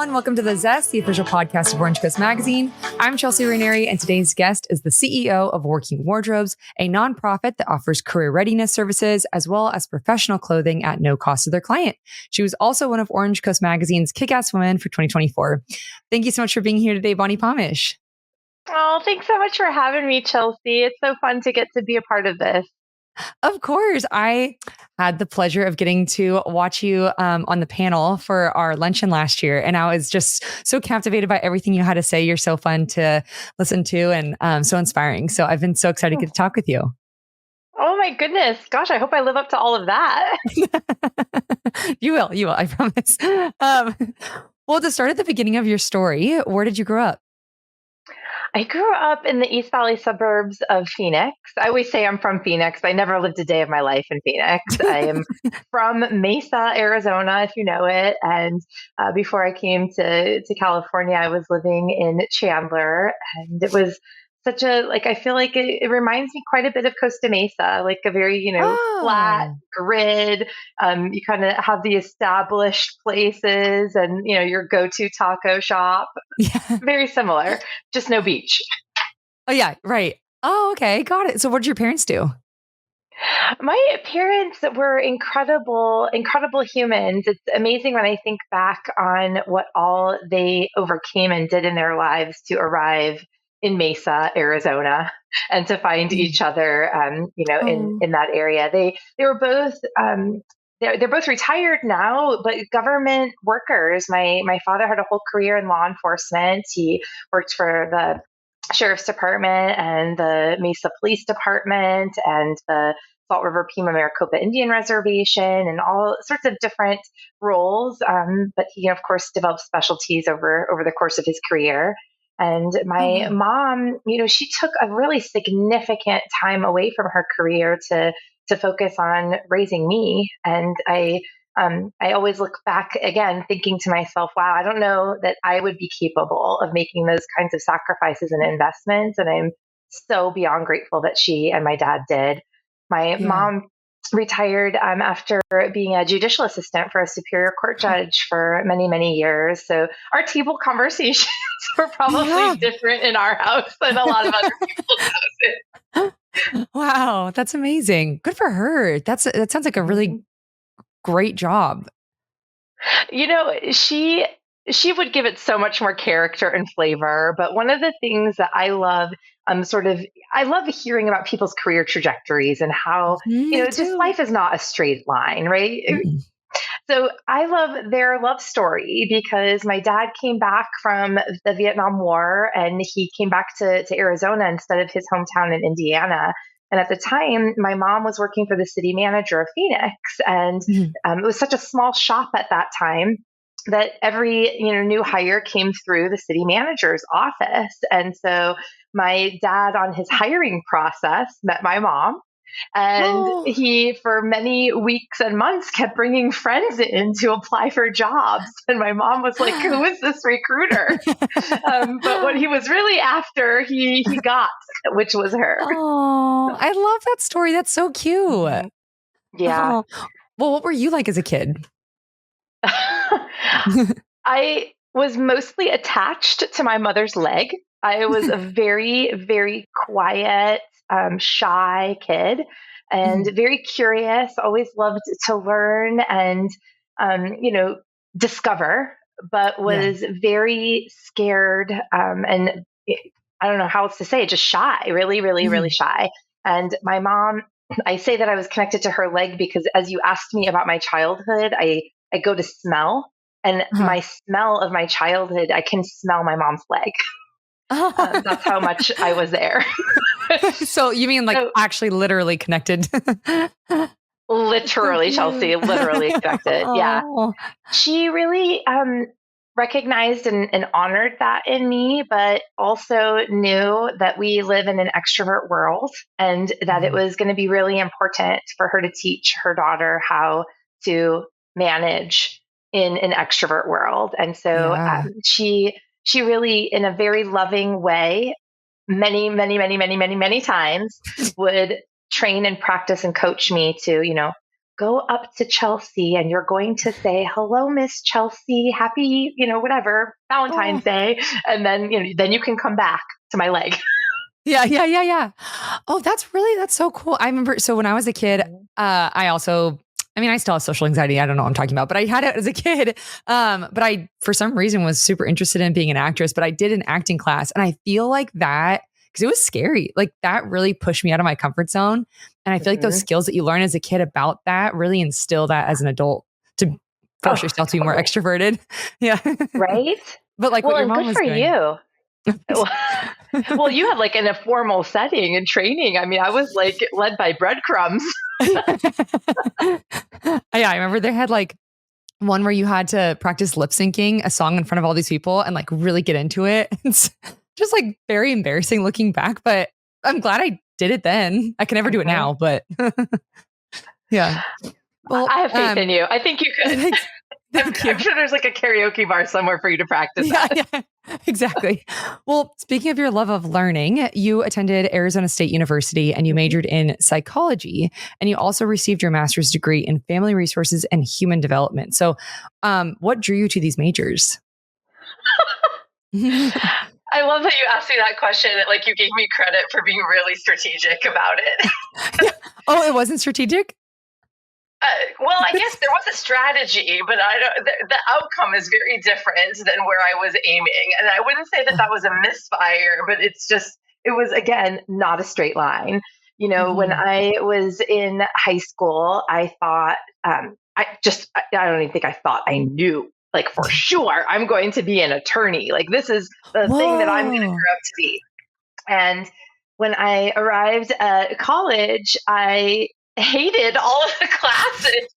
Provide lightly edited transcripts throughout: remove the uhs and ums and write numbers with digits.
everyone. Welcome to The Zest, the official podcast of Orange Coast Magazine. I'm Chelsea Ranieri, and today's guest is the CEO of Working Wardrobes, a nonprofit that offers career readiness services as well as professional clothing at no cost to their client. She was also one of Orange Coast Magazine's Kickass Women for 2024. Thank you so much for being here today, Bonni Pomush. Oh, thanks so much for having me, Chelsea. It's so fun to get to be a part of this. Of course. I had the pleasure of getting to watch you on the panel for our luncheon last year. And I was just so captivated by everything you had to say. You're so fun to listen to and so inspiring. So I've been so excited to get to talk with you. Oh my goodness. Gosh, I hope I live up to all of that. You will, I promise. Well, to start at the beginning of your story, where did you grow up? I grew up in the East Valley suburbs of Phoenix. I always say I'm from Phoenix, but I never lived a day of my life in Phoenix. I am from Mesa, Arizona, if you know it. And before I came to California, I was living in Chandler. And it was such a, I feel like it reminds me quite a bit of Costa Mesa, like a very, flat grid. You kind of have the established places and, your go-to taco shop. Yeah. Very similar, just no beach. Oh, yeah, right. Oh, okay. Got it. So what did your parents do? My parents were incredible humans. It's amazing when I think back on what all they overcame and did in their lives to arrive in Mesa, Arizona, and to find each other, in that area. They were both, they're both retired now, but government workers. My father had a whole career in law enforcement. He worked for the Sheriff's Department and the Mesa Police Department and the Salt River Pima Maricopa Indian Reservation and all sorts of different roles. But he, of course, developed specialties over the course of his career. And my mom, she took a really significant time away from her career to focus on raising me. And I always look back again, thinking to myself, wow, I don't know that I would be capable of making those kinds of sacrifices and investments. And I'm so beyond grateful that she and my dad did. My mom retired after being a judicial assistant for a superior court judge for many, many years. So our table conversations were probably different in our house than a lot of other people's houses. Wow, that's amazing. Good for her. That sounds like a really great job. She would give it so much more character and flavor. But one of the things that I love, I love hearing about people's career trajectories and how, just life is not a straight line, right? So I love their love story because my dad came back from the Vietnam War and he came back to Arizona instead of his hometown in Indiana. And at the time, my mom was working for the city manager of Phoenix. And it was such a small shop at that time that every new hire came through the city manager's office. And so my dad on his hiring process met my mom. And he, for many weeks and months, kept bringing friends in to apply for jobs. And my mom was like, who is this recruiter? But what he was really after, he got, which was her. Oh, I love that story. That's so cute. Yeah. Oh. Well, what were you like as a kid? I was mostly attached to my mother's leg. I was a very, very quiet, shy kid and very curious, always loved to learn and, discover, but was very scared. And I don't know how else to say it, just shy, really, really, really shy. And my mom, I say that I was connected to her leg because as you asked me about my childhood, I go to smell. And my smell of my childhood, I can smell my mom's leg. That's how much I was there. So you mean actually literally connected? Literally, Chelsea, literally connected. Yeah. She really recognized and honored that in me, but also knew that we live in an extrovert world and that it was going to be really important for her to teach her daughter how to manage in an extrovert world. And so she really, in a very loving way, many, many, many, many, many, many times would train and practice and coach me to, go up to Chelsea and you're going to say, hello, Miss Chelsea, happy, whatever, Oh. Valentine's Day. And then, then you can come back to my leg. Yeah, yeah, yeah, yeah. Oh, that's so cool. I remember, so when I was a kid, I still have social anxiety. I don't know what I'm talking about, but I had it as a kid. But I, for some reason, was super interested in being an actress, but I did an acting class. And I feel like that, because it was scary, like that really pushed me out of my comfort zone. And I feel like those Mhm. skills that you learn as a kid about that really instill that as an adult to force Oh, yourself to be more totally. extroverted. Yeah. Right? But like what Well, your and mom good was for doing. you. Well, you had like in a formal setting and training. I mean, I was like led by breadcrumbs. Yeah, I remember they had like one where you had to practice lip syncing a song in front of all these people and like really get into it. It's just like very embarrassing looking back, but I'm glad I did it then. I can never do it Mhm. now, but yeah. Well, I have faith in you. I think you could. thanks. I'm, Thank I'm you. sure there's like a karaoke bar somewhere for you to practice Yeah, at. yeah, exactly. Well, speaking of your love of learning, you attended Arizona State University and you Mhm. majored in psychology, and you also received your master's degree in family resources and human development. So, what drew you to these majors? Yeah. I love that you asked me that question. Like you gave me credit for being really strategic about it. Oh, it wasn't strategic? Well, I guess there was a strategy, but I don't. The outcome is very different than where I was aiming, and I wouldn't say that that was a misfire, but it was again not a straight line. When Mhm. I was in high school, I thought I don't even think I thought I knew like for sure I'm going to be an attorney. Like this is the thing that I'm going to Whoa. grow up to be. And when I arrived at college, I hated all of the classes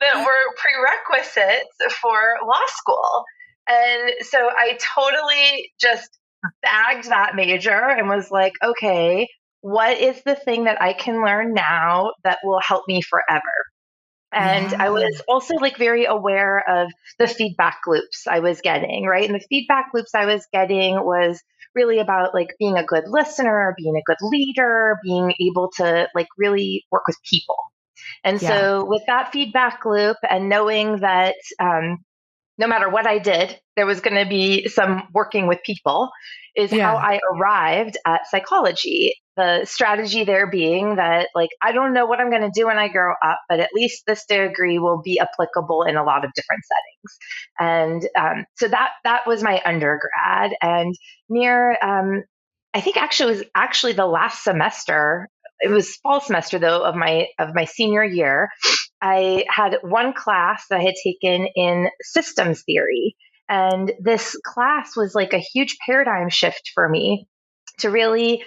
that were prerequisites for law school. And so I totally just bagged that major and was like, okay, what is the thing that I can learn now that will help me forever? And I Yeah. was also like very aware of the feedback loops I was getting, right? And the feedback loops I was getting was really about like being a good listener, being a good leader, being able to like really work with people. And Yeah. so, with that feedback loop and knowing that no matter what I did, there was going to be some working with people, is how Yeah. I arrived at psychology. The strategy there being that, like, I don't know what I'm going to do when I grow up, but at least this degree will be applicable in a lot of different settings. And so that was my undergrad. And near, I think actually it was actually the last semester. It was fall semester though of my senior year. I had one class that I had taken in systems theory. And this class was like a huge paradigm shift for me to really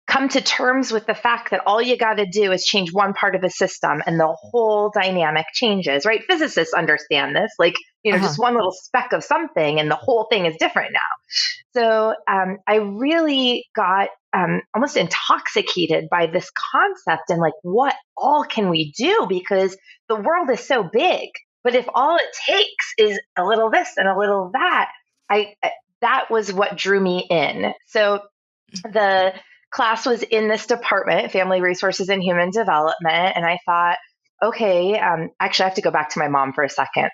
come to terms with the fact that all you got to do is change one part of a system and the whole dynamic changes, right? Physicists understand this, like, Uh-huh. just one little speck of something and the whole thing is different now. So I really got almost intoxicated by this concept and like, what all can we do? Because the world is so big. But if all it takes is a little this and a little that, that was what drew me in. So the class was in this department, Family Resources and Human Development, and I thought, okay, actually, I have to go back to my mom for a second.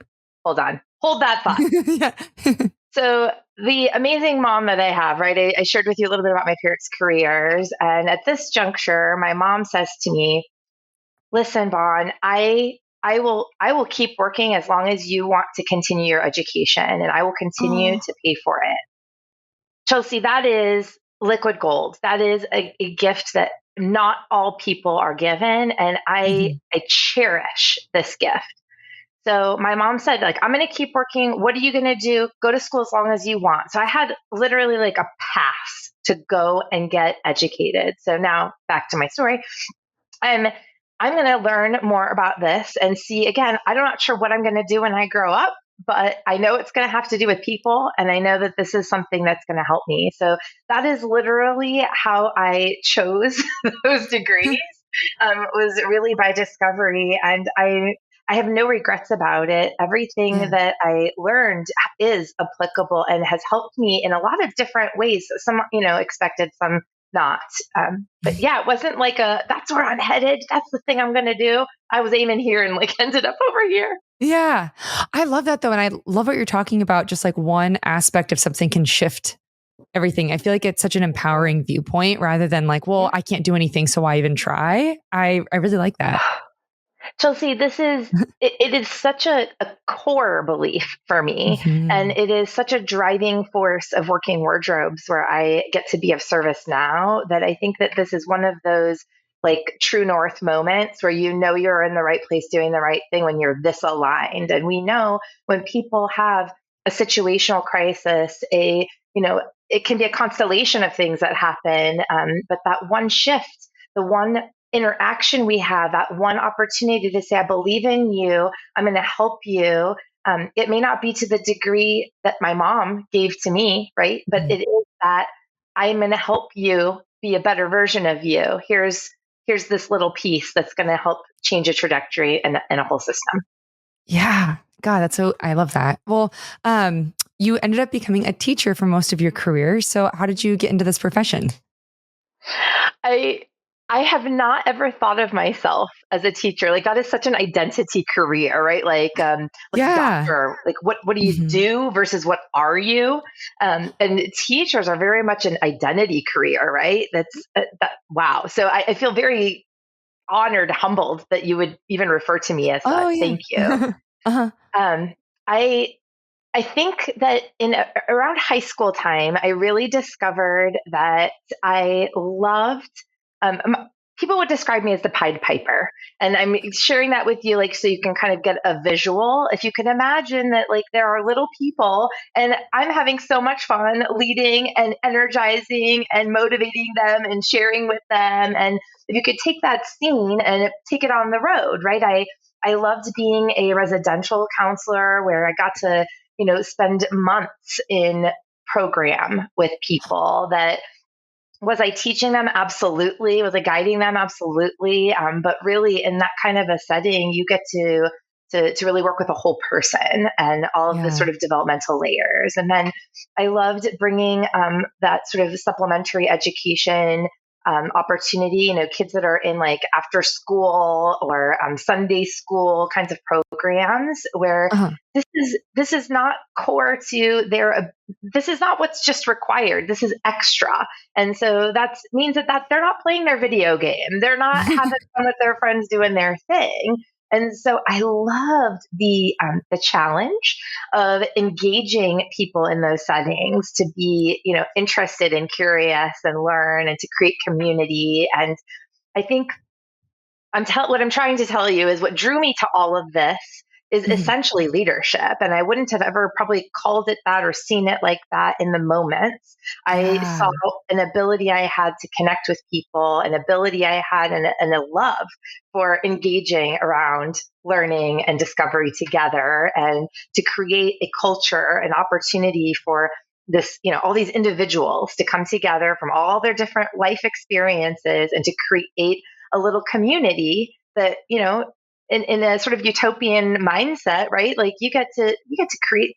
Hold on, hold that thought. Yeah. So the amazing mom that I have, right? I shared with you a little bit about my parents' careers, and at this juncture, my mom says to me, "Listen, Bon, I will keep working as long as you want to continue your education, and I will continue Oh. to pay for it." Chelsea, that is liquid gold. That is a gift that not all people are given, and I Mhm. I cherish this gift. So my mom said, like, I'm going to keep working. What are you going to do? Go to school as long as you want. So I had literally like a pass to go and get educated. So now back to my story. I'm I'm going to learn more about this and see again. I'm not sure what I'm going to do when I grow up, but I know it's going to have to do with people, and I know that this is something that's going to help me. So that is literally how I chose those degrees. Was really by discovery, and I have no regrets about it. Everything Yeah. that I learned is applicable and has helped me in a lot of different ways. Some, expected, some not. But yeah, it wasn't like that's where I'm headed. That's the thing I'm going to do. I was aiming here and like ended up over here. Yeah. I love that though. And I love what you're talking about. Just like one aspect of something can shift everything. I feel like it's such an empowering viewpoint rather than like, well, I can't do anything, so why even try? I really like that. Chelsea, it is such a core belief for me. And Mhm. it is such a driving force of working wardrobes where I get to be of service now that I think that this is one of those like true north moments where you know you're in the right place doing the right thing when you're this aligned. And we know when people have a situational crisis, it can be a constellation of things that happen. But that one shift, the one interaction we have, that one opportunity to say, I believe in you, I'm going to help you. It may not be to the degree that my mom gave to me, right? But Mhm. it is that I'm going to help you be a better version of you. Here's this little piece that's going to help change a trajectory and a whole system. Yeah. God, that's so, I love that. Well, you ended up becoming a teacher for most of your career. So how did you get into this profession? I I have not ever thought of myself as a teacher. Like that is such an identity career, right? Like Yeah. doctor, like what do you Mhm. do versus what are you? And teachers are very much an identity career, right? Wow. So I feel very honored, humbled that you would even refer to me as Oh, such. yeah. Thank you. Uh-huh. Um, I I think that around high school time, I really discovered that I loved. People would describe me as the Pied Piper, and I'm sharing that with you, like so you can kind of get a visual. If you can imagine that, like there are little people, and I'm having so much fun leading and energizing and motivating them and sharing with them. And if you could take that scene and take it on the road, right? I loved being a residential counselor where I got to spend months in program with people that was I teaching them? Absolutely. Was I guiding them? Absolutely. But really, in that kind of a setting, you get to really work with a whole person and all of the Yeah. sort of developmental layers. And then I loved bringing that sort of supplementary education opportunity. Kids that are in like after school or Sunday school kinds of programs where Uh-huh. this is not core to their. This is not what's just required. This is extra, and so that means that they're not playing their video game. They're not having fun with their friends doing their thing. And so I loved the challenge of engaging people in those settings to be, interested and curious and learn and to create community. And I think what I'm trying to tell you is what drew me to all of this is Mhm. essentially leadership. And I wouldn't have ever probably called it that or seen it like that in the moment. I Yeah. saw an ability I had to connect with people, an ability I had, and a love for engaging around learning and discovery together and to create a culture, an opportunity for all these individuals to come together from all their different life experiences and to create a little community that in a sort of utopian mindset, right? Like you get to create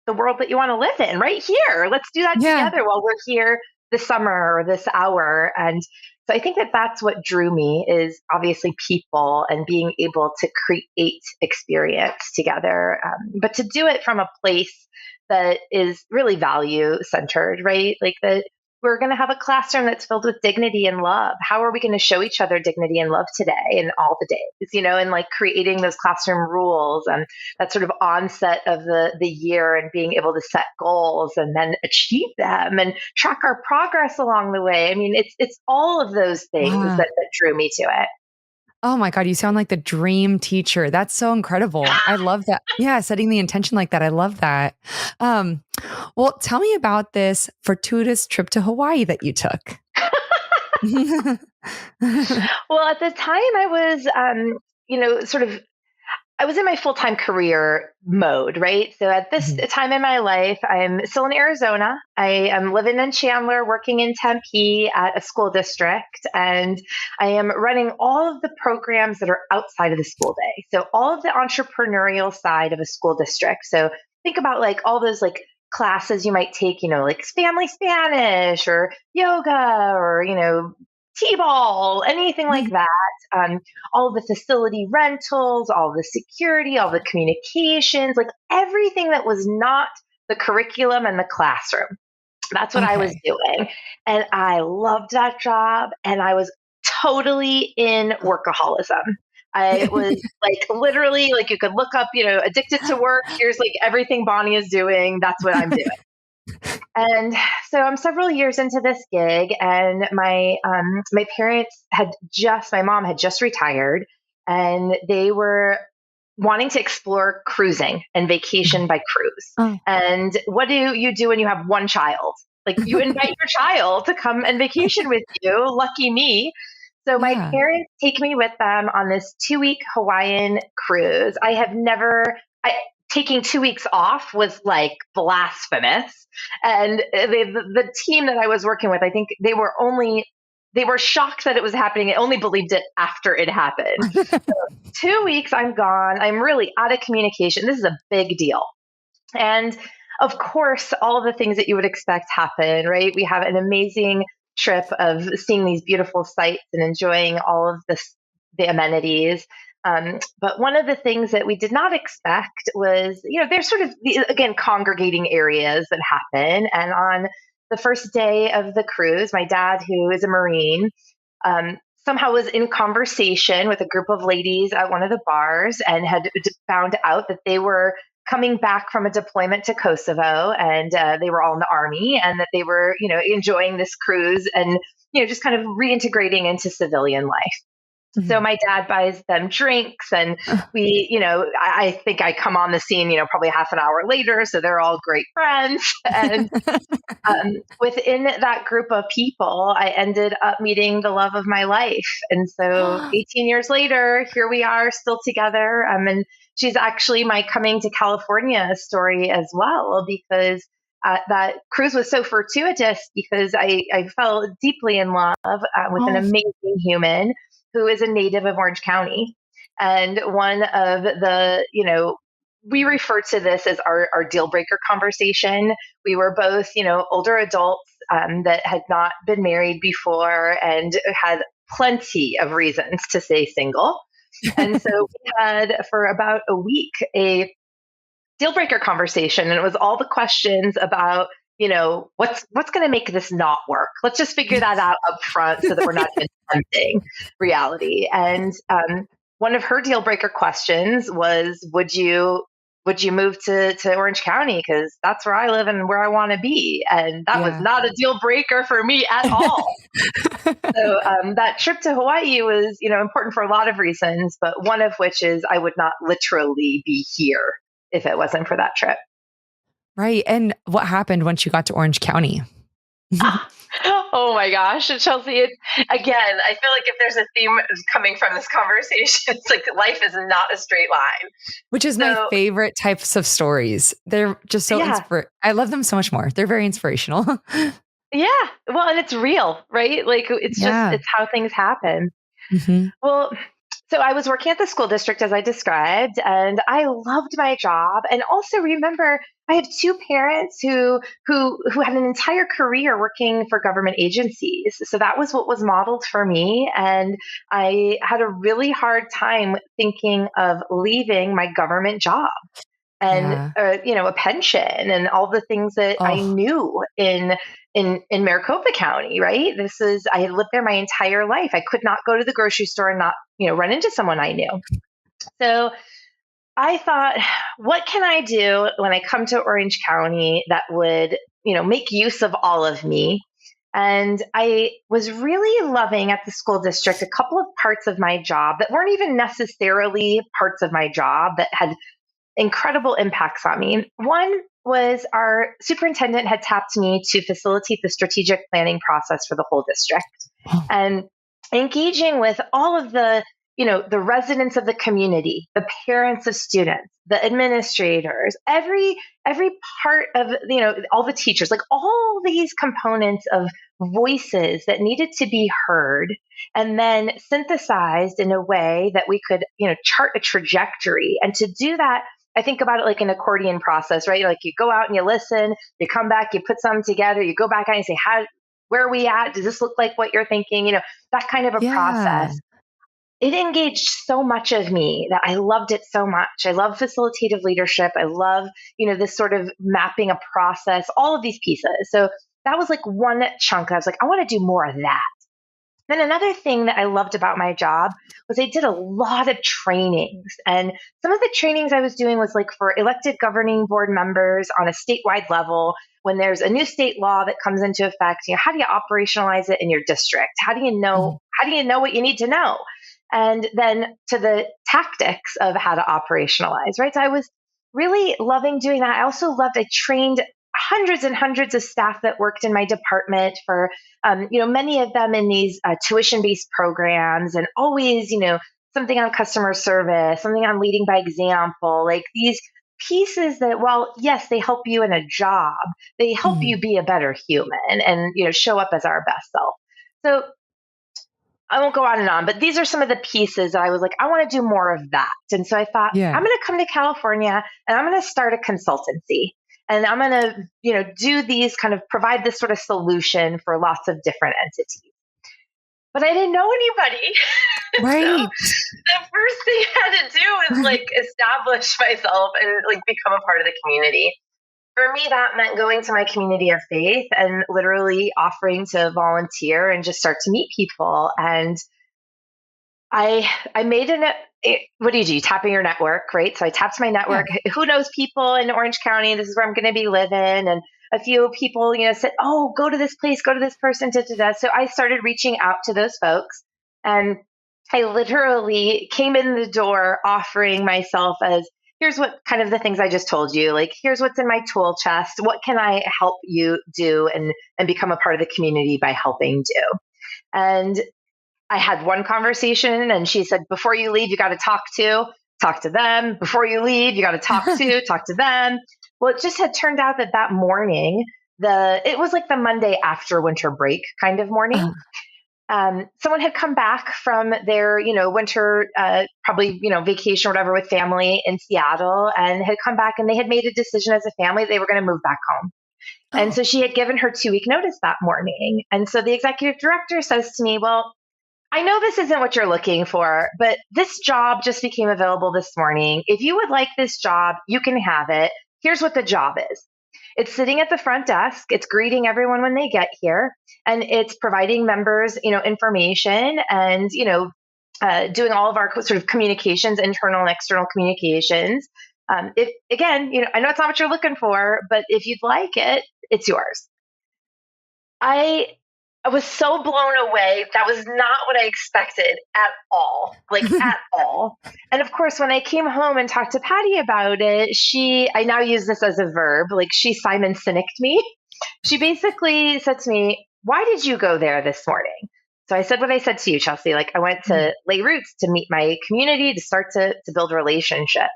the world that you want to live in right here. Let's do that Yeah. together while we're here this summer or this hour. And so I think that that's what drew me is obviously people and being able to create experience together, but to do it from a place that is really value centered, right? Like that we're going to have a classroom that's filled with dignity and love. How are we going to show each other dignity and love today and all the days, and like creating those classroom rules and that sort of onset of the year and being able to set goals and then achieve them and track our progress along the way. I mean, it's all of those things Wow. that drew me to it. Oh my God, you sound like the dream teacher. That's so incredible. I love that. Yeah, setting the intention like that. I love that. Um, well, tell me about this fortuitous trip to Hawaii that you took. Well, at the time I was, sort of I was in my full time career mode, right? So at this Mhm. time in my life, I'm still in Arizona. I am living in Chandler, working in Tempe at a school district, and I am running all of the programs that are outside of the school day. So all of the entrepreneurial side of a school district. So think about like all those like classes you might take, like family Spanish or yoga or, T-ball, anything like that. All the facility rentals, all the security, all the communications, like everything that was not the curriculum and the classroom. That's what I was Okay. doing. And I loved that job. And I was totally in workaholism. I was like literally like you could look up, addicted to work. Here's like everything Bonnie is doing. That's what I'm doing. And so I'm several years into this gig, and my parents my mom had just retired, and they were wanting to explore cruising and vacation by cruise. Oh. And what do you do when you have one child? Like you invite your child to come and vacation with you. Lucky me. So my Yeah. parents take me with them on this 2-week Hawaiian cruise. I have never, taking 2 weeks off was like blasphemous. And the team that I was working with, I think they were shocked that it was happening. They only believed it after it happened. So 2 weeks, I'm gone. I'm really out of communication. This is a big deal. And of course, all of the things that you would expect happen, right? We have an amazing trip of seeing these beautiful sights and enjoying all of the amenities. But one of the things that we did not expect was, there's sort of, again, congregating areas that happen. And on the first day of the cruise, my dad, who is a Marine, somehow was in conversation with a group of ladies at one of the bars and had found out that they were coming back from a deployment to Kosovo, and they were all in the army, and that they were, enjoying this cruise and, just kind of reintegrating into civilian life. So my dad buys them drinks, and I think I come on the scene, probably half an hour later. So they're all great friends. And within that group of people, I ended up meeting the love of my life. And so 18 years later, here we are still together. And she's actually my coming to California story as well, because that cruise was so fortuitous, because I fell deeply in love with an amazing human who is a native of Orange County. And one of the, we refer to this as our deal breaker conversation. We were both, older adults that had not been married before and had plenty of reasons to stay single. And so we had for about a week a deal breaker conversation, and it was all the questions about, what's going to make this not work. Let's just figure that out up front so that we're not tempting reality. And one of her deal breaker questions was, would you move to Orange County? Because that's where I live and where I want to be. And that was not a deal breaker for me at all. So that trip to Hawaii was, important for a lot of reasons, but one of which is I would not literally be here if it wasn't for that trip. Right. And what happened once you got to Orange County? Oh my gosh, Chelsea, again, I feel like if there's a theme coming from this conversation, it's like life is not a straight line. Which is my favorite types of stories. They're just so I love them so much more. They're very inspirational. Yeah. Well, and it's real, right? Like it's how things happen. Mm-hmm. Well, so I was working at the school district, as I described, and I loved my job. And also remember, I have two parents who had an entire career working for government agencies. So that was what was modeled for me. And I had a really hard time thinking of leaving my government job and a pension and all the things that I knew in Maricopa County, right? I had lived there my entire life. I could not go to the grocery store and not, run into someone I knew. So I thought, what can I do when I come to Orange County that would, make use of all of me? And I was really loving at the school district a couple of parts of my job that weren't even necessarily parts of my job that had incredible impacts on me. One was our superintendent had tapped me to facilitate the strategic planning process for the whole district. And engaging with all of the residents of the community, the parents of students, the administrators, every part of, all the teachers, like all these components of voices that needed to be heard and then synthesized in a way that we could, chart a trajectory. And to do that, I think about it like an accordion process, right? Like you go out and you listen, you come back, you put something together, you go back and you say, where are we at? Does this look like what you're thinking? That kind of a Yeah. process. It engaged so much of me that I loved it so much. I love facilitative leadership. I love, this sort of mapping a process, all of these pieces. So that was like one chunk. I was like, I want to do more of that. Then another thing that I loved about my job was I did a lot of trainings. And some of the trainings I was doing was like for elected governing board members on a statewide level. When there's a new state law that comes into effect, how do you operationalize it in your district? How do you know, Mhm. how do you know what you need to know? And then to the tactics of how to operationalize, right? So I was really loving doing that. I trained hundreds and hundreds of staff that worked in my department for many of them in these tuition-based programs, and always, something on customer service, something on leading by example, like these pieces that, well, yes, they help you in a job, they help Mhm. you be a better human and, show up as our best self. So I won't go on and on, but these are some of the pieces that I was like, I want to do more of that. And so I thought, I'm Yeah. going to come to California and I'm going to start a consultancy. And I'm going to, do these kind of provide this sort of solution for lots of different entities. But I didn't know anybody. So Right. the first thing I had to do was like establish myself and like become a part of the community. For me, that meant going to my community of faith and literally offering to volunteer and just start to meet people. And I made what do? You tap in your network, right? So I tapped my Yeah. network. Who knows people in Orange County? This is where I'm going to be living. And a few people, said, oh, go to this place, go to this person, da, da, da. So I started reaching out to those folks. And I literally came in the door offering myself as, here's what kind of the things I just told you. Like, here's what's in my tool chest. What can I help you do and become a part of the community by helping do? And I had one conversation and she said, before you leave, you got to talk to them. Before you leave, you got to talk to them. Well, it just had turned out that morning, it was like the Monday after winter break kind of morning. Uh, Someone had come back from their, winter, probably, vacation or whatever with family in Seattle, and had come back and they had made a decision as a family they were going to move back home. And oh. so she had given her 2-week notice that morning. And so the executive director says to me, well, I know this isn't what you're looking for, but this job just became available this morning. If you would like this job, you can have it. Here's what the job is. It's sitting at the front desk. It's greeting everyone when they get here, and it's providing members, information and, doing all of our sort of communications, internal and external communications. If again, I know it's not what you're looking for, but if you'd like it, it's yours. I I was so blown away. That was not what I expected at all, like at all. And of course, when I came home and talked to Patty about it, I now use this as a verb, like she Simon Sinek'd me. She basically said to me, why did you go there this morning? So I said what I said to you, Chelsea. Like I went Mhm. to lay roots, to meet my community, to start to build relationships.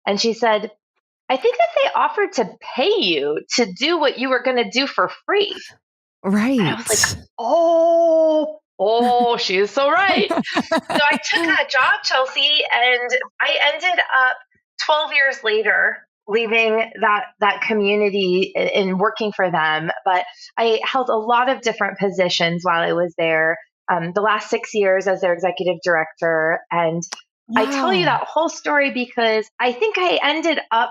And she said, I think that they offered to pay you to do what you were going to do for free. And I was like, Right. she is so right. So I took that job, Chelsea, and I ended up 12 years later leaving that community and working for them. But I held a lot of different positions while I was there. The last 6 years as their executive director. And I tell you Wow. that whole story because I think I ended up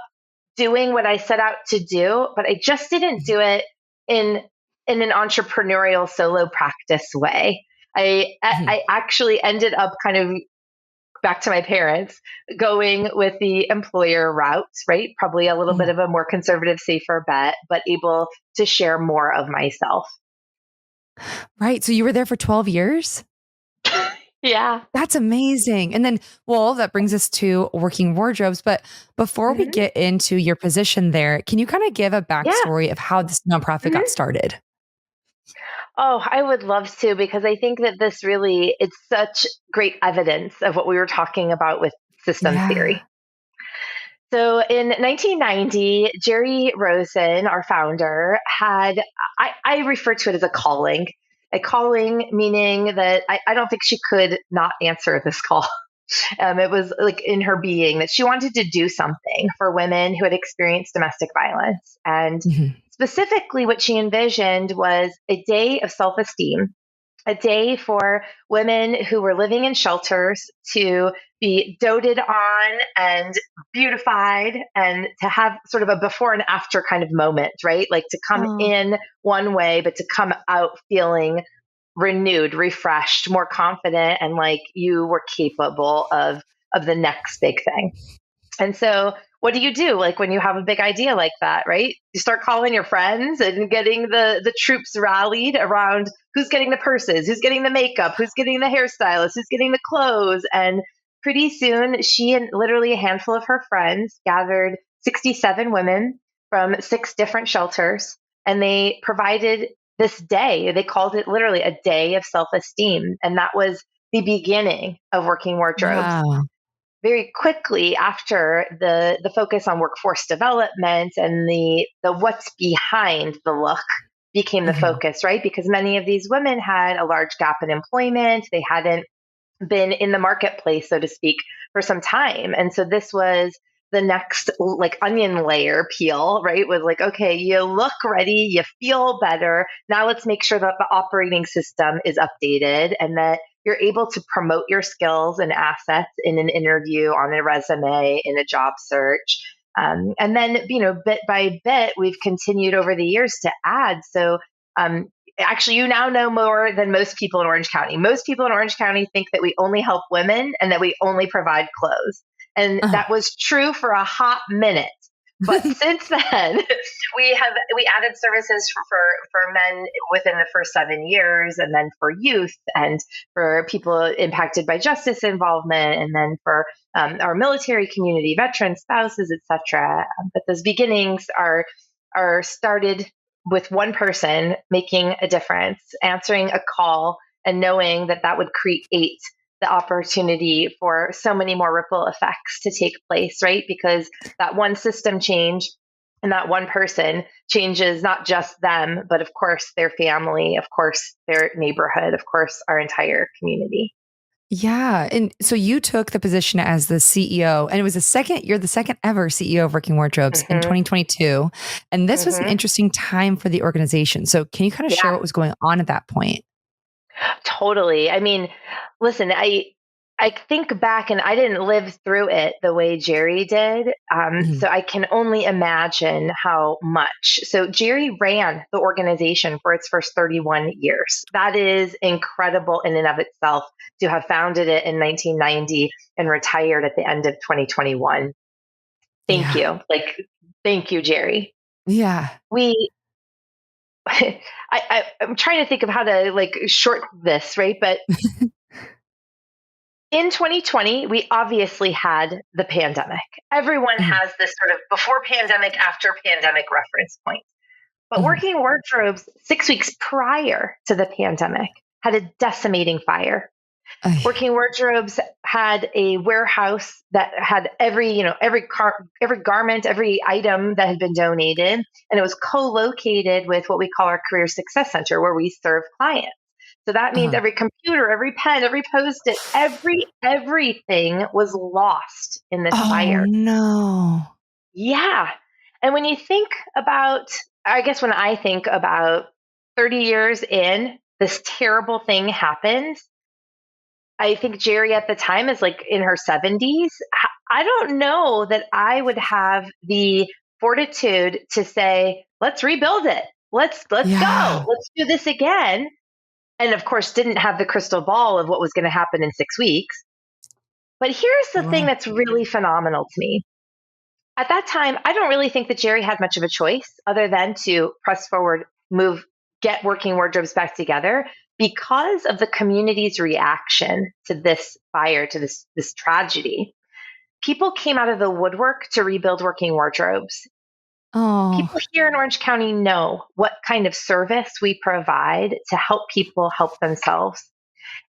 doing what I set out to do, but I just didn't do it in an entrepreneurial solo practice way. Mhm. I actually ended up kind of back to my parents going with the employer route, right? Probably a little bit Mhm. of a more conservative, safer bet, but able to share more of myself. Right. So you were there for 12 years? Yeah. That's amazing. And then, well, that brings us to working wardrobes. But before we Hmm. get into your position there, can you kind of give a Yeah. backstory of how this nonprofit got Hmm. started? Oh, I would love to because I think that it's such great evidence of what we were talking about with systems Yeah. theory. So in 1990, Jerry Rosen, our founder, I refer to it as a calling meaning that I don't think she could not answer this call. It was like in her being that she wanted to do something for women who had experienced domestic violence. And Mhm. specifically, what she envisioned was a day of self esteem, a day for women who were living in shelters to be doted on and beautified and to have sort of a before and after kind of moment, right? Like to come Oh, in one way, but to come out feeling renewed, refreshed, more confident, and like you were capable of the next big thing. And so, what do? Like when you have a big idea like that, right? You start calling your friends and getting the troops rallied around who's getting the purses, who's getting the makeup, who's getting the hairstylist, who's getting the clothes. And pretty soon, she and literally a handful of her friends gathered 67 women from 6 different shelters, and they provided this day. They called it literally a day of self esteem. And that was the beginning of Working Wardrobes. wow. Very quickly after the focus on workforce development and the what's behind the look became the Mhm. focus, right? Because many of these women had a large gap in employment. They hadn't been in the marketplace, so to speak, for some time. And so this was the next like onion layer peel, right? Was like, okay, you look ready, you feel better. Now let's make sure that the operating system is updated and that you're able to promote your skills and assets in an interview, on a resume, in a job search. And then, bit by bit, we've continued over the years to add. So, actually, you now know more than most people in Orange County. Most people in Orange County think that we only help women and that we only provide clothes. And Uh-huh. that was true for a hot minute. But since then, we added services for men within the first 7 years, and then for youth, and for people impacted by justice involvement, and then for our military community, veterans, spouses, etc. But those beginnings are started with one person making a difference, answering a call, and knowing that that would create the opportunity for so many more ripple effects to take place, right? Because that one system change and that one person changes not just them, but of course their family, of course their neighborhood, of course our entire community. Yeah. And so you took the position as the CEO, and it was you're the second ever CEO of Working Wardrobes in Hmm. 2022. And this was an Hmm. interesting time for the organization. So can you kind of share Yeah. what was going on at that point? Totally. I mean, listen, I think back and I didn't live through it the way Jerry did. Mhm. So I can only imagine how much. So Jerry ran the organization for its first 31 years. That is incredible in and of itself to have founded it in 1990 and retired at the end of 2021. Thank Yeah. you. Like, thank you, Jerry. Yeah. We I'm trying to think of how to like short this, right? But in 2020, we obviously had the pandemic. Everyone Mhm. has this sort of before pandemic, after pandemic reference point. But Mhm. Working Wardrobes, 6 weeks prior to the pandemic, had a decimating fire. Ay. Working Wardrobes had a warehouse that had every garment, every item that had been donated, and it was co-located with what we call our Career Success Center, where we serve clients. So that means Uh-huh. every computer, every pen, every post-it, everything was lost in this Oh fire. no. Yeah. And when you think about, I guess when I think about 30 years in, this terrible thing happens. I think Jerry at the time is like in her 70s. I don't know that I would have the fortitude to say, let's rebuild it. Let's go. Yeah. Let's do this again. And of course didn't have the crystal ball of what was going to happen in 6 weeks. But here's the thing Right. that's really phenomenal to me. At that time, I don't really think that Jerry had much of a choice other than to press forward, move, get Working Wardrobes back together because of the community's reaction to this fire, to this tragedy. People came out of the woodwork to rebuild Working Wardrobes. Oh, People here in Orange County know what kind of service we provide to help people help themselves,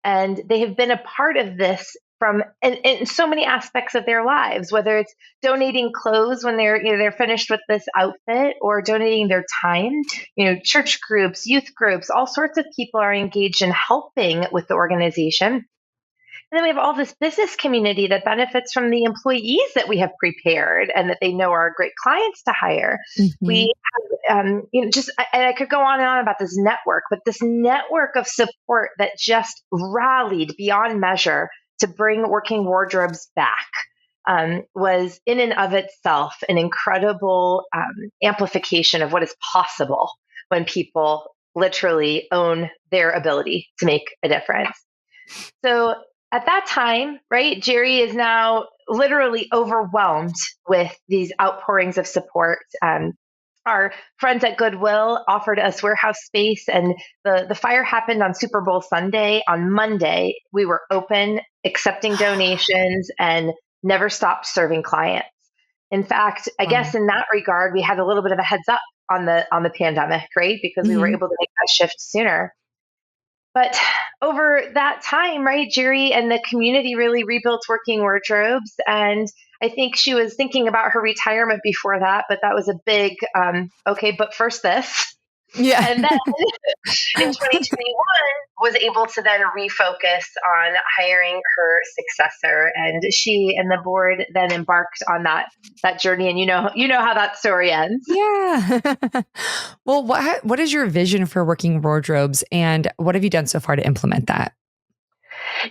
and they have been a part of this from in so many aspects of their lives, whether it's donating clothes when they're finished with this outfit, or donating their time. Church groups, youth groups, all sorts of people are engaged in helping with the organization. And then we have all this business community that benefits from the employees that we have prepared and that they know are great clients to hire. Mhm. We just, and I could go on and on about this network, but this network of support that just rallied beyond measure to bring Working Wardrobes back was in and of itself an incredible amplification of what is possible when people literally own their ability to make a difference. So at that time, right, Jerry is now literally overwhelmed with these outpourings of support. Our friends at Goodwill offered us warehouse space, and the fire happened on Super Bowl Sunday. On Monday, we were open, accepting donations, and never stopped serving clients. In fact, I guess Wow. in that regard, we had a little bit of a heads up on the pandemic, right? Because we were Mhm. able to make that shift sooner. But over that time, right, Jerry and the community really rebuilt Working Wardrobes. And I think she was thinking about her retirement before that, but that was a big, okay, but first this. Yeah. And then in 2021 was able to then refocus on hiring her successor, and she and the board then embarked on that journey. And you know how that story ends. Yeah. Well, what is your vision for Working Wardrobes, and what have you done so far to implement that?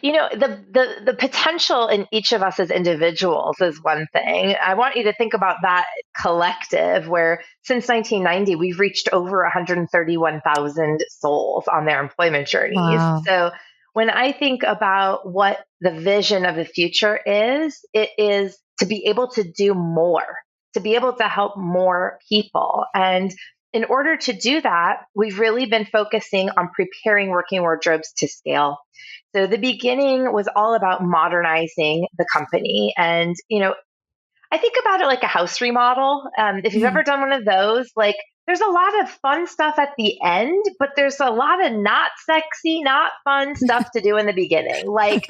The potential in each of us as individuals is one thing. I want you to think about that collective where since 1990 we've reached over 131,000 souls on their employment journeys. Wow. So when I think about what the vision of the future is, it is to be able to do more, to be able to help more people. And in order to do that, we've really been focusing on preparing Working Wardrobes to scale. So the beginning was all about modernizing the company. And, I think about it like a house remodel. If you've ever Mhm. done one of those, like there's a lot of fun stuff at the end, but there's a lot of not sexy, not fun stuff to do in the beginning, like,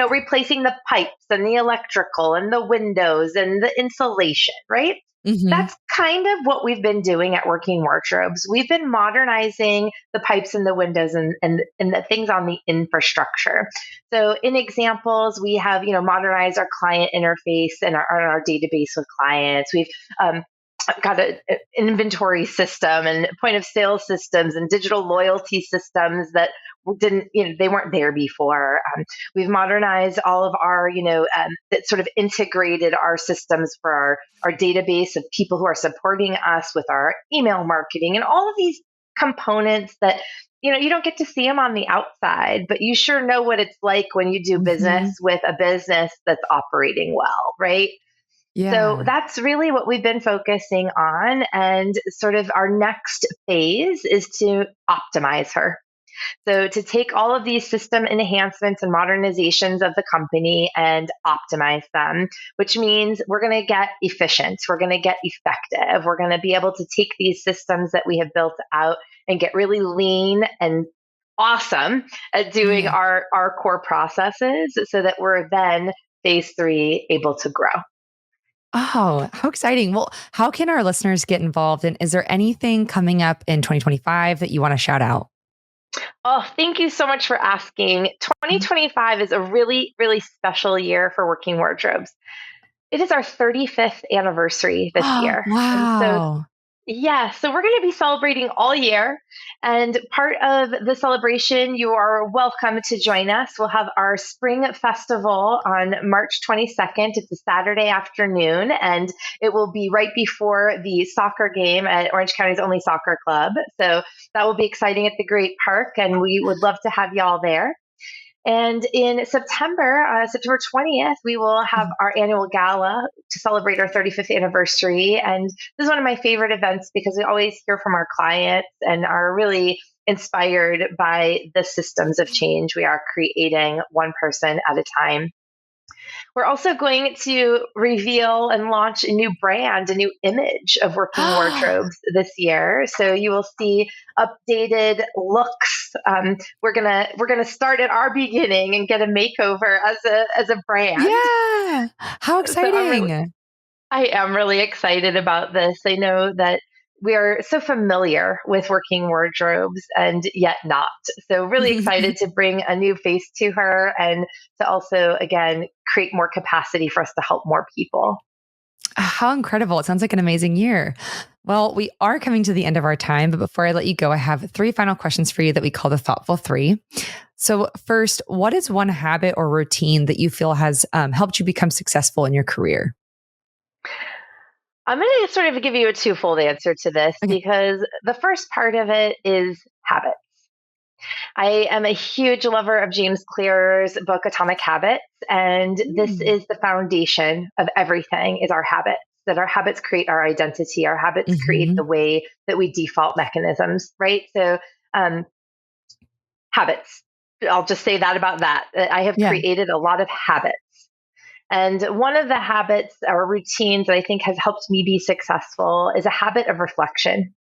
replacing the pipes and the electrical and the windows and the insulation, right? Mhm. That's kind of what we've been doing at Working Wardrobes. We've been modernizing the pipes and the windows and the things on the infrastructure. So in examples, we have, modernized our client interface and our database with clients. We've got an inventory system and point of sale systems and digital loyalty systems that didn't, they weren't there before. We've modernized all of our, that sort of integrated our systems for our database of people who are supporting us with our email marketing and all of these components that you don't get to see them on the outside, but you sure know what it's like when you do business Mhm. with a business that's operating well, right? So Yeah. that's really what we've been focusing on. And sort of our next phase is to optimize her. So to take all of these system enhancements and modernizations of the company and optimize them, which means we're going to get efficient, we're going to get effective, we're going to be able to take these systems that we have built out and get really lean and awesome at doing Yeah. our core processes so that we're then phase three able to grow. Oh, how exciting. Well, how can our listeners get involved? And is there anything coming up in 2025 that you want to shout out? Oh, thank you so much for asking. Mhm. 2025 is a really, really special year for Working Wardrobes. It is our 35th anniversary this Oh, year. And so wow. yeah, so we're going to be celebrating all year. And part of the celebration, you are welcome to join us. We'll have our spring festival on March 22nd. It's a Saturday afternoon, and it will be right before the soccer game at Orange County's only soccer club. So that will be exciting at the Great Park, and we would love to have y'all there. And in September, September 20th, we will have Mhm. our annual gala to celebrate our 35th anniversary. And this is one of my favorite events because we always hear from our clients and are really inspired by the systems of change we are creating one person at a time. We're also going to reveal and launch a new brand, a new image of Working Wardrobes this year. So you will see updated looks. We're gonna start at our beginning and get a makeover as a brand. Yeah. How So exciting. I am really excited about this. I know that we are so familiar with working wardrobes and yet not. So really excited to bring a new face to her and to also, again, create more capacity for us to help more people. How incredible. It sounds like an amazing year. Well, we are coming to the end of our time, but before I let you go, I have three final questions for you that we call the Thoughtful Three. So, first, what is one habit or routine that you feel has helped you become successful in your career? I'm going to sort of give you a twofold answer to this Okay. because the first part of it is habit. I am a huge lover of James Clear's book Atomic Habits, and this Mm. is the foundation of everything is our habits. That our habits create our identity, our habits create Hmm. the way that we default mechanisms, right? So um, habits. I'll just say that about that. I have Yeah. created a lot of habits. And one of the habits or routines that I think has helped me be successful is a habit of reflection.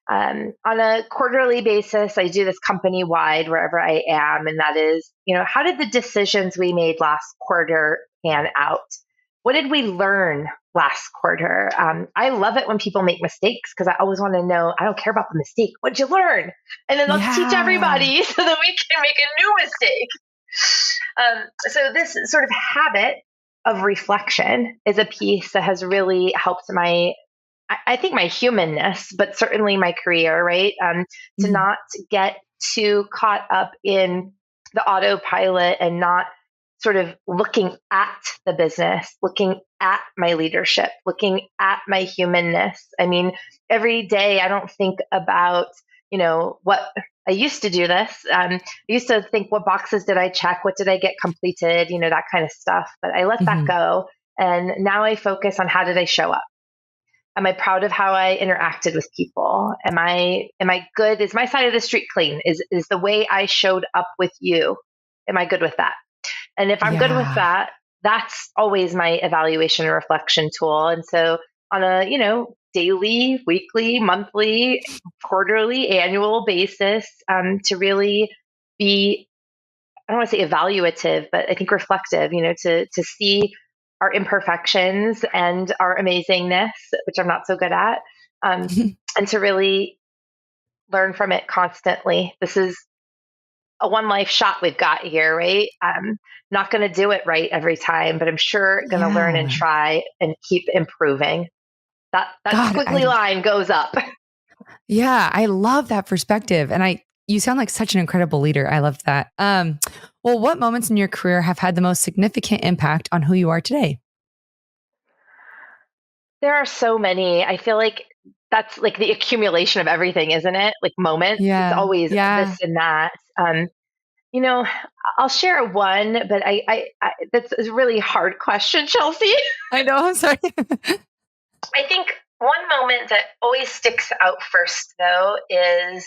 On a quarterly basis, I do this company wide wherever I am, and that is, how did the decisions we made last quarter pan out? What did we learn last quarter? I love it when people make mistakes because I always want to know. I don't care about the mistake. What'd you learn? And then let's teach Yeah. everybody so that we can make a new mistake. So this sort of habit of reflection is a piece that has really helped I think my humanness, but certainly my career, right? To Mhm. not get too caught up in the autopilot and not sort of looking at the business, looking at my leadership, looking at my humanness. I mean, every day I don't think about, what I used to do this. I used to think, what boxes did I check? What did I get completed? That kind of stuff. But I let that Mhm. go. And now I focus on how did I show up? Am I proud of how I interacted with people? Am I good? Is my side of the street clean? Is the way I showed up with you? Am I good with that? And if I'm good with Yeah. that, that's always my evaluation and reflection tool. And so on a, daily, weekly, monthly, quarterly, annual basis, to really be, I don't want to say evaluative, but I think reflective, to see our imperfections and our amazingness, which I'm not so good at, um, and to really learn from it constantly. This is a one life shot we've got here, right? Not going to do it right every time, but I'm sure going to learn and Yeah. try and keep improving. That God, squiggly line goes up. I love that perspective. And you sound like such an incredible leader. I love that. Well, what moments in your career have had the most significant impact on who you are today? There are so many. I feel like that's like the accumulation of everything, isn't it? Like moments. It's Yeah. always Yeah. this and that. You know, I'll share one, but that's a really hard question, Chelsea. I know. I'm sorry. I think one moment that always sticks out first, though, is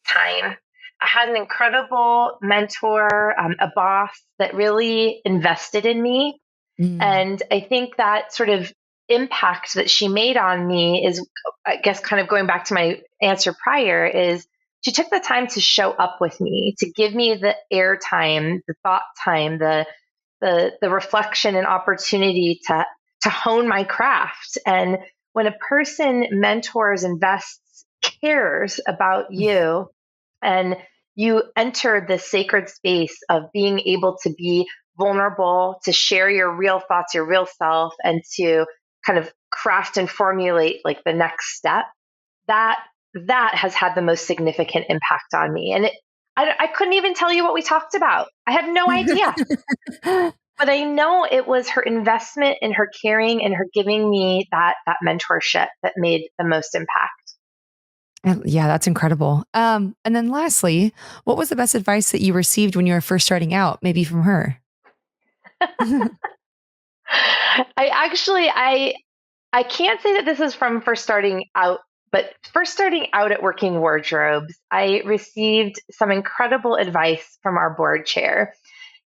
time. I had an incredible mentor, a boss that really invested in me. Mm. And I think that sort of impact that she made on me is, I guess, kind of going back to my answer prior, is she took the time to show up with me, to give me the air time, the thought time, the reflection and opportunity to hone my craft. And when a person mentors, invests, cares about you, and you enter the sacred space of being able to be vulnerable, to share your real thoughts, your real self, and to kind of craft and formulate like the next step, that that has had the most significant impact on me. And I couldn't even tell you what we talked about. I have no idea. But I know it was her investment and her caring and her giving me that mentorship that made the most impact. Yeah, that's incredible. And then lastly, what was the best advice that you received when you were first starting out, maybe from her? I can't say that this is from first starting out, but first starting out at working wardrobes, I received some incredible advice from our board chair.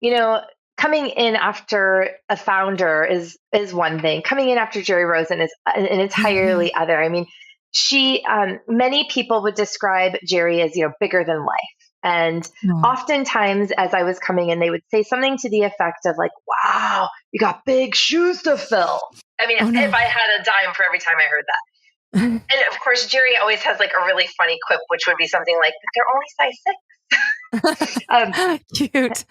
You know, coming in after a founder is one thing. Coming in after Jerry Rosen is an entirely other. I mean, she many people would describe Jerry as bigger than life. And Oh. oftentimes, as I was coming in, they would say something to the effect of like, "Wow, you got big shoes to fill." I mean, Oh if no. I had a dime for every time I heard that. And of course, Jerry always has like a really funny quip, which would be something like, "But they're only size 6." Cute.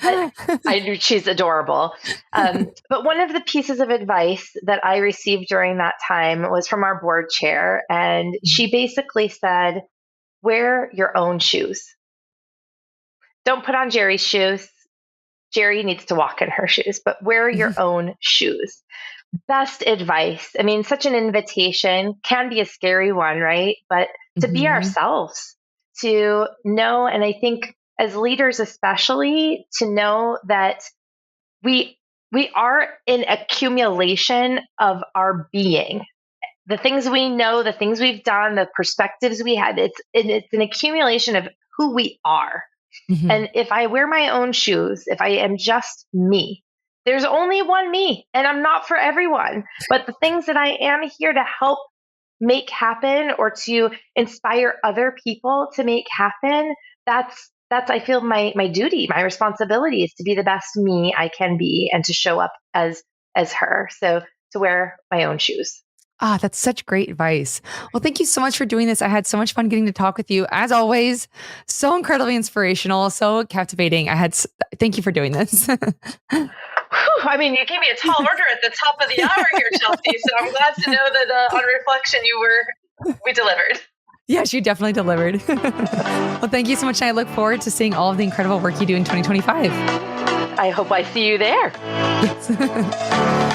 I knew she's adorable. But one of the pieces of advice that I received during that time was from our board chair. And she basically said, wear your own shoes. Don't put on Jerry's shoes. Jerry needs to walk in her shoes, but wear your own shoes. Best advice. I mean, such an invitation can be a scary one, right? But to be ourselves, to know, and I think as leaders especially, to know that we are an accumulation of our being. The things we know, the things we've done, the perspectives we had, it's an accumulation of who we are. And if I wear my own shoes, if I am just me, there's only one me, and I'm not for everyone. But the things that I am here to help make happen or to inspire other people to make happen, that's I feel my duty, my responsibility is to be the best me I can be and to show up as her. So to wear my own shoes. Ah, that's such great advice. Well, thank you so much for doing this. I had so much fun getting to talk with you. As always, so incredibly inspirational, so captivating. Thank you for doing this. Whew, I mean, you gave me a tall order at the top of the hour here, Chelsea. So I'm glad to know that on reflection, we delivered. Yes, you definitely delivered. Well, thank you so much. And I look forward to seeing all of the incredible work you do in 2025. I hope I see you there. Yes.